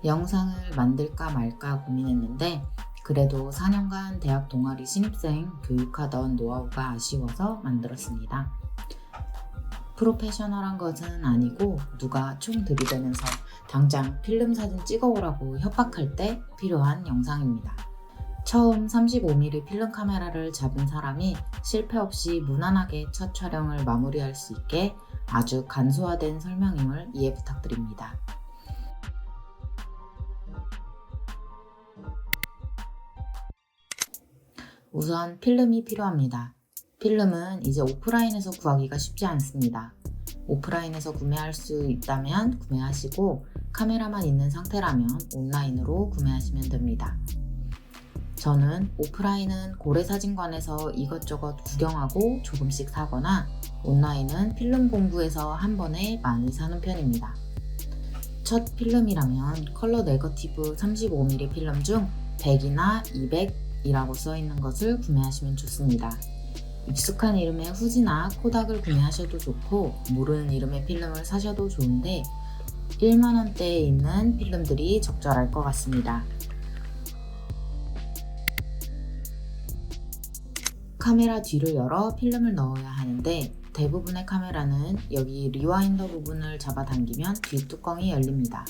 영상을 만들까 말까 고민했는데 그래도 4년간 대학 동아리 신입생 교육하던 노하우가 아쉬워서 만들었습니다. 프로페셔널한 것은 아니고 누가 총 들이대면서 당장 필름 사진 찍어오라고 협박할 때 필요한 영상입니다. 처음 35mm 필름 카메라를 잡은 사람이 실패 없이 무난하게 첫 촬영을 마무리할 수 있게 아주 간소화된 설명임을 이해 부탁드립니다. 우선 필름이 필요합니다. 필름은 이제 오프라인에서 구하기가 쉽지 않습니다. 오프라인에서 구매할 수 있다면 구매하시고 카메라만 있는 상태라면 온라인으로 구매하시면 됩니다. 저는 오프라인은 고래사진관에서 이것저것 구경하고 조금씩 사거나 온라인은 필름 본부에서 한 번에 많이 사는 편입니다. 첫 필름이라면 컬러 네거티브 35mm 필름 중 100이나 200이라고 써있는 것을 구매하시면 좋습니다. 익숙한 이름의 후지나 코닥을 구매하셔도 좋고 모르는 이름의 필름을 사셔도 좋은데 1만원대에 있는 필름들이 적절할 것 같습니다. 카메라 뒤를 열어 필름을 넣어야 하는데 대부분의 카메라는 여기 리와인더 부분을 잡아당기면 뒷뚜껑이 열립니다.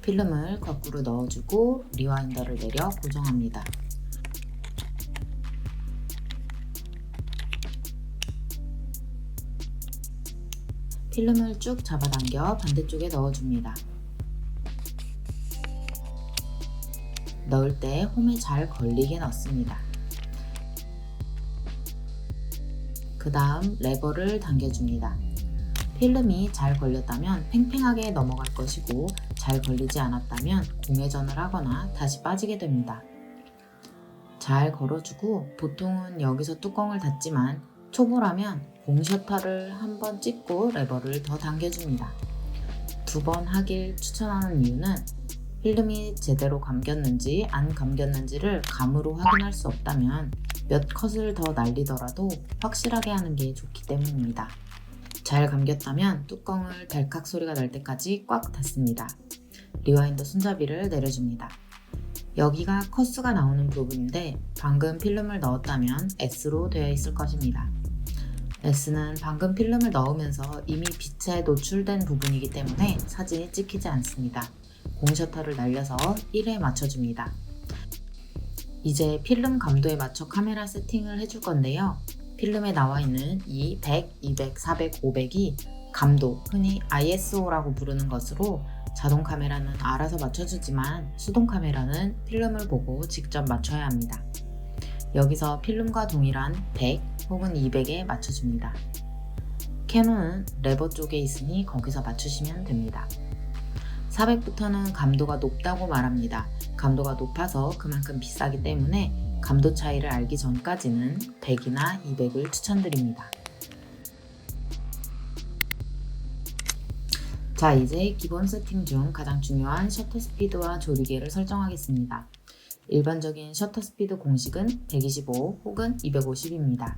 필름을 거꾸로 넣어주고 리와인더를 내려 고정합니다. 필름을 쭉 잡아당겨 반대쪽에 넣어줍니다. 넣을 때 홈에 잘 걸리게 넣습니다. 그 다음 레버를 당겨줍니다. 필름이 잘 걸렸다면 팽팽하게 넘어갈 것이고 잘 걸리지 않았다면 공회전을 하거나 다시 빠지게 됩니다. 잘 걸어주고 보통은 여기서 뚜껑을 닫지만 초보라면 공셔터를 한번 찍고 레버를 더 당겨줍니다. 2번 하길 추천하는 이유는 필름이 제대로 감겼는지 안 감겼는지를 감으로 확인할 수 없다면 몇 컷을 더 날리더라도 확실하게 하는 게 좋기 때문입니다. 잘 감겼다면 뚜껑을 달칵 소리가 날 때까지 꽉 닫습니다. 리와인더 손잡이를 내려줍니다. 여기가 컷수가 나오는 부분인데 방금 필름을 넣었다면 S로 되어 있을 것입니다. S는 방금 필름을 넣으면서 이미 빛에 노출된 부분이기 때문에 사진이 찍히지 않습니다. 공셔터를 날려서 1에 맞춰줍니다. 이제 필름 감도에 맞춰 카메라 세팅을 해줄 건데요. 필름에 나와 있는 이 100, 200, 400, 500이 감도, 흔히 ISO라고 부르는 것으로 자동 카메라는 알아서 맞춰주지만 수동 카메라는 필름을 보고 직접 맞춰야 합니다. 여기서 필름과 동일한 100 혹은 200에 맞춰줍니다. 캐논은 레버 쪽에 있으니 거기서 맞추시면 됩니다. 400부터는 감도가 높다고 말합니다. 감도가 높아서 그만큼 비싸기 때문에 감도 차이를 알기 전까지는 100이나 200을 추천드립니다. 자, 이제 기본 세팅 중 가장 중요한 셔터 스피드와 조리개를 설정하겠습니다. 일반적인 셔터 스피드 공식은 125 혹은 250입니다.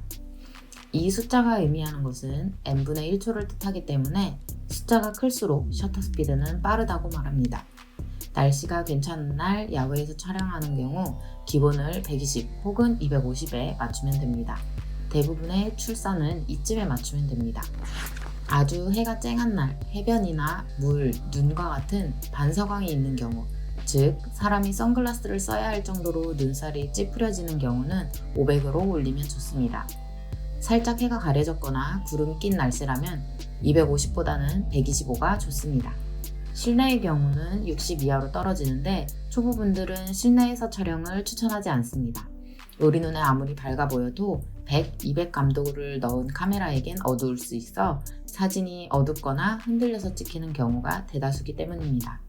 이 숫자가 의미하는 것은 n분의 1초를 뜻하기 때문에 숫자가 클수록 셔터 스피드는 빠르다고 말합니다. 날씨가 괜찮은 날 야외에서 촬영하는 경우 기본을 120 혹은 250에 맞추면 됩니다. 대부분의 출사는 이쯤에 맞추면 됩니다. 아주 해가 쨍한 날, 해변이나 물, 눈과 같은 반사광이 있는 경우, 즉 사람이 선글라스를 써야 할 정도로 눈살이 찌푸려지는 경우는 500으로 올리면 좋습니다. 살짝 해가 가려졌거나 구름이 낀 날씨라면 250보다는 125가 좋습니다. 실내의 경우는 60 이하로 떨어지는데 초보분들은 실내에서 촬영을 추천하지 않습니다. 우리 눈에 아무리 밝아 보여도 100, 200 감도를 넣은 카메라에겐 어두울 수 있어 사진이 어둡거나 흔들려서 찍히는 경우가 대다수기 때문입니다.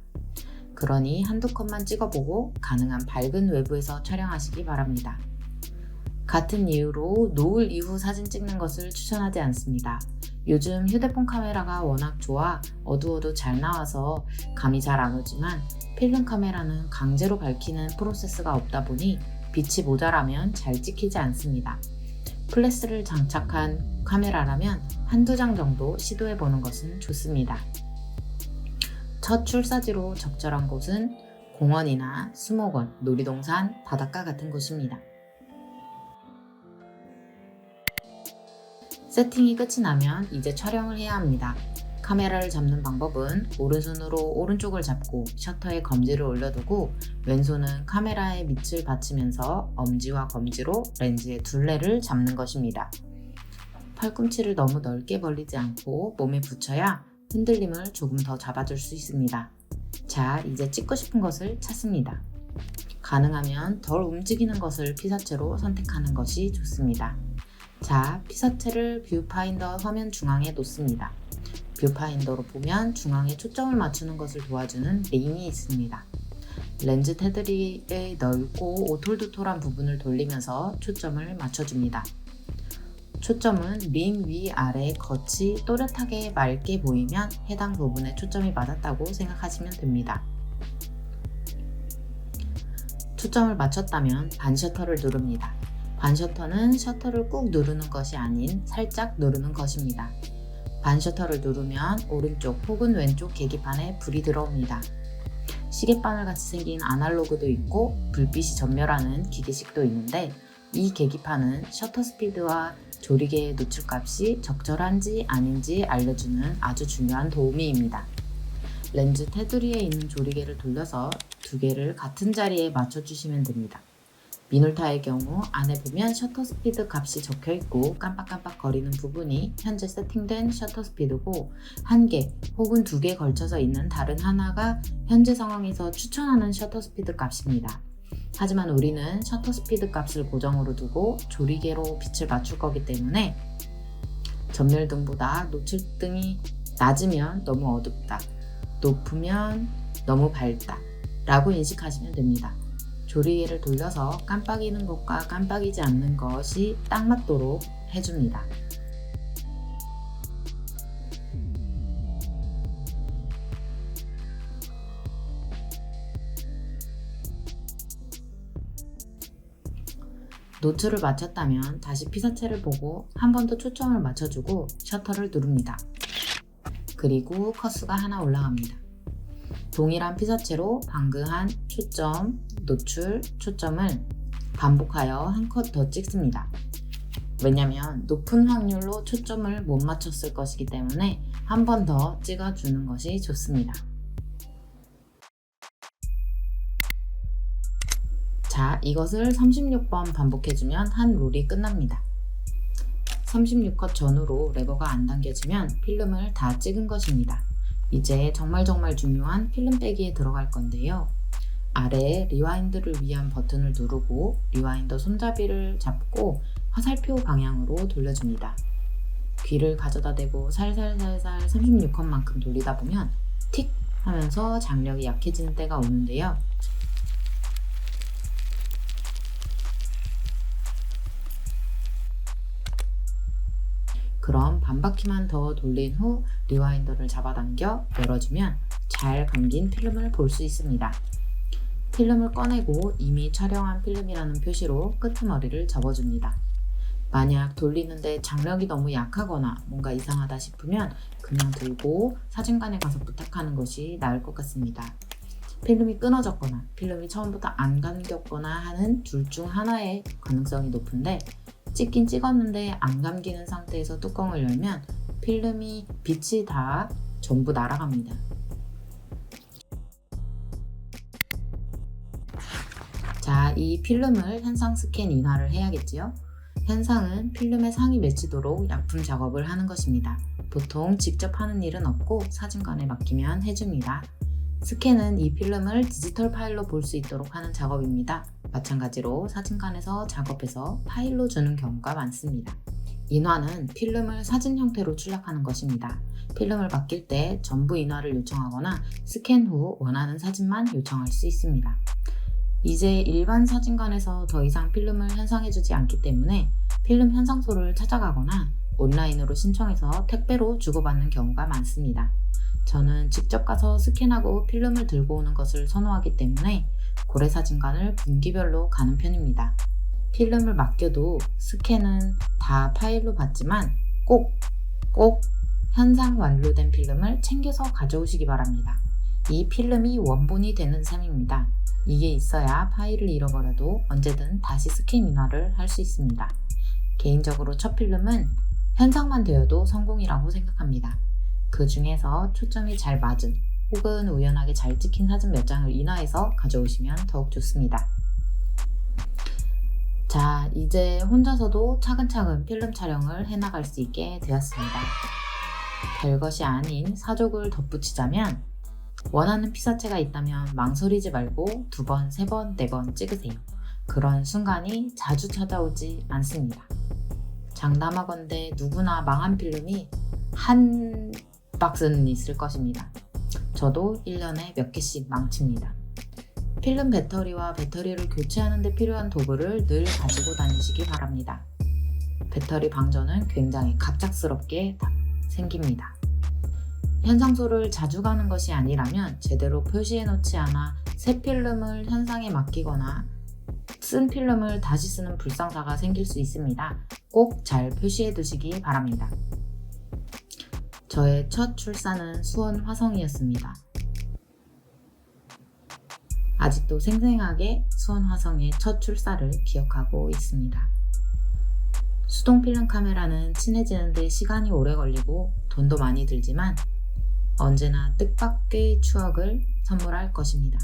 그러니 한두 컷만 찍어보고 가능한 밝은 외부에서 촬영하시기 바랍니다. 같은 이유로 노을 이후 사진 찍는 것을 추천하지 않습니다. 요즘 휴대폰 카메라가 워낙 좋아 어두워도 잘 나와서 감이 잘 안 오지만 필름 카메라는 강제로 밝히는 프로세스가 없다 보니 빛이 모자라면 잘 찍히지 않습니다. 플래스를 장착한 카메라라면 한두 장 정도 시도해보는 것은 좋습니다. 첫 출사지로 적절한 곳은 공원이나 수목원, 놀이동산, 바닷가 같은 곳입니다. 세팅이 끝이 나면 이제 촬영을 해야 합니다. 카메라를 잡는 방법은 오른손으로 오른쪽을 잡고 셔터에 검지를 올려두고 왼손은 카메라에 밑을 받치면서 엄지와 검지로 렌즈의 둘레를 잡는 것입니다. 팔꿈치를 너무 넓게 벌리지 않고 몸에 붙여야 흔들림을 조금 더 잡아줄 수 있습니다. 자, 이제 찍고 싶은 것을 찾습니다. 가능하면 덜 움직이는 것을 피사체로 선택하는 것이 좋습니다. 자, 피사체를 뷰파인더 화면 중앙에 놓습니다. 뷰파인더로 보면 중앙에 초점을 맞추는 것을 도와주는 링이 있습니다. 렌즈 테두리의 넓고 오톨도톨한 부분을 돌리면서 초점을 맞춰줍니다. 초점은 링 위 아래 겉이 또렷하게 맑게 보이면 해당 부분에 초점이 맞았다고 생각하시면 됩니다. 초점을 맞췄다면 반셔터를 누릅니다. 반셔터는 셔터를 꾹 누르는 것이 아닌 살짝 누르는 것입니다. 반셔터를 누르면 오른쪽 혹은 왼쪽 계기판에 불이 들어옵니다. 시계바늘 같이 생긴 아날로그도 있고 불빛이 전멸하는 기계식도 있는데 이 계기판은 셔터 스피드와 조리개의 노출값이 적절한지 아닌지 알려주는 아주 중요한 도우미입니다. 렌즈 테두리에 있는 조리개를 돌려서 두 개를 같은 자리에 맞춰주시면 됩니다. 미놀타의 경우 안에 보면 셔터 스피드 값이 적혀있고 깜빡깜빡 거리는 부분이 현재 세팅된 셔터 스피드고 한 개 혹은 두 개 걸쳐서 있는 다른 하나가 현재 상황에서 추천하는 셔터 스피드 값입니다. 하지만 우리는 셔터 스피드 값을 고정으로 두고 조리개로 빛을 맞출 거기 때문에 전멸등보다 노출등이 낮으면 너무 어둡다, 높으면 너무 밝다 라고 인식하시면 됩니다. 조리개를 돌려서 깜빡이는 것과 깜빡이지 않는 것이 딱 맞도록 해줍니다. 노출을 맞췄다면 다시 피사체를 보고 한 번 더 초점을 맞춰주고 셔터를 누릅니다. 그리고 컷수가 하나 올라갑니다. 동일한 피사체로 방금 한 초점, 노출, 초점을 반복하여 한 컷 더 찍습니다. 왜냐면 높은 확률로 초점을 못 맞췄을 것이기 때문에 한 번 더 찍어주는 것이 좋습니다. 자, 이것을 36번 반복해주면 한 롤이 끝납니다. 36컷 전후로 레버가 안 당겨지면 필름을 다 찍은 것입니다. 이제 정말 중요한 필름 빼기에 들어갈 건데요. 아래에 리와인드를 위한 버튼을 누르고 리와인더 손잡이를 잡고 화살표 방향으로 돌려줍니다. 귀를 가져다 대고 살살살살 36컷만큼 돌리다 보면 틱 하면서 장력이 약해지는 때가 오는데요. 그럼 반바퀴만 더 돌린 후 리와인더를 잡아당겨 열어주면 잘 감긴 필름을 볼 수 있습니다. 필름을 꺼내고 이미 촬영한 필름이라는 표시로 끄트머리를 접어줍니다. 만약 돌리는데 장력이 너무 약하거나 뭔가 이상하다 싶으면 그냥 들고 사진관에 가서 부탁하는 것이 나을 것 같습니다. 필름이 끊어졌거나 필름이 처음부터 안 감겼거나 하는 둘 중 하나의 가능성이 높은데 찍긴 찍었는데 안 감기는 상태에서 뚜껑을 열면 필름이 빛이 다 전부 날아갑니다. 자, 이 필름을 현상 스캔 인화를 해야겠지요? 현상은 필름의 상이 맺히도록 약품 작업을 하는 것입니다. 보통 직접 하는 일은 없고 사진관에 맡기면 해줍니다. 스캔은 이 필름을 디지털 파일로 볼 수 있도록 하는 작업입니다. 마찬가지로 사진관에서 작업해서 파일로 주는 경우가 많습니다. 인화는 필름을 사진 형태로 출력하는 것입니다. 필름을 맡길 때 전부 인화를 요청하거나 스캔 후 원하는 사진만 요청할 수 있습니다. 이제 일반 사진관에서 더 이상 필름을 현상해주지 않기 때문에 필름 현상소를 찾아가거나 온라인으로 신청해서 택배로 주고받는 경우가 많습니다. 저는 직접 가서 스캔하고 필름을 들고 오는 것을 선호하기 때문에 고래사진관을 분기별로 가는 편입니다. 필름을 맡겨도 스캔은 다 파일로 받지만 꼭 현상 완료된 필름을 챙겨서 가져오시기 바랍니다. 이 필름이 원본이 되는 셈입니다. 이게 있어야 파일을 잃어버려도 언제든 다시 스캔 인화를 할 수 있습니다. 개인적으로 첫 필름은 현상만 되어도 성공이라고 생각합니다. 그 중에서 초점이 잘 맞은 혹은 우연하게 잘 찍힌 사진 몇 장을 인화해서 가져오시면 더욱 좋습니다. 자, 이제 혼자서도 차근차근 필름 촬영을 해나갈 수 있게 되었습니다. 별것이 아닌 사족을 덧붙이자면 원하는 피사체가 있다면 망설이지 말고 2번, 3번, 4번 찍으세요. 그런 순간이 자주 찾아오지 않습니다. 장담하건대 누구나 망한 필름이 한 박스는 있을 것입니다. 저도 1년에 몇 개씩 망칩니다. 필름 배터리와 배터리를 교체하는 데 필요한 도구를 늘 가지고 다니시기 바랍니다. 배터리 방전은 굉장히 갑작스럽게 생깁니다. 현상소를 자주 가는 것이 아니라면 제대로 표시해 놓지 않아 새 필름을 현상에 맡기거나 쓴 필름을 다시 쓰는 불상사가 생길 수 있습니다. 꼭 잘 표시해 두시기 바랍니다. 저의 첫 출사는 수원 화성이었습니다. 아직도 생생하게 수원 화성의 첫 출사를 기억하고 있습니다. 수동 필름 카메라는 친해지는데 시간이 오래 걸리고 돈도 많이 들지만 언제나 뜻밖의 추억을 선물할 것입니다.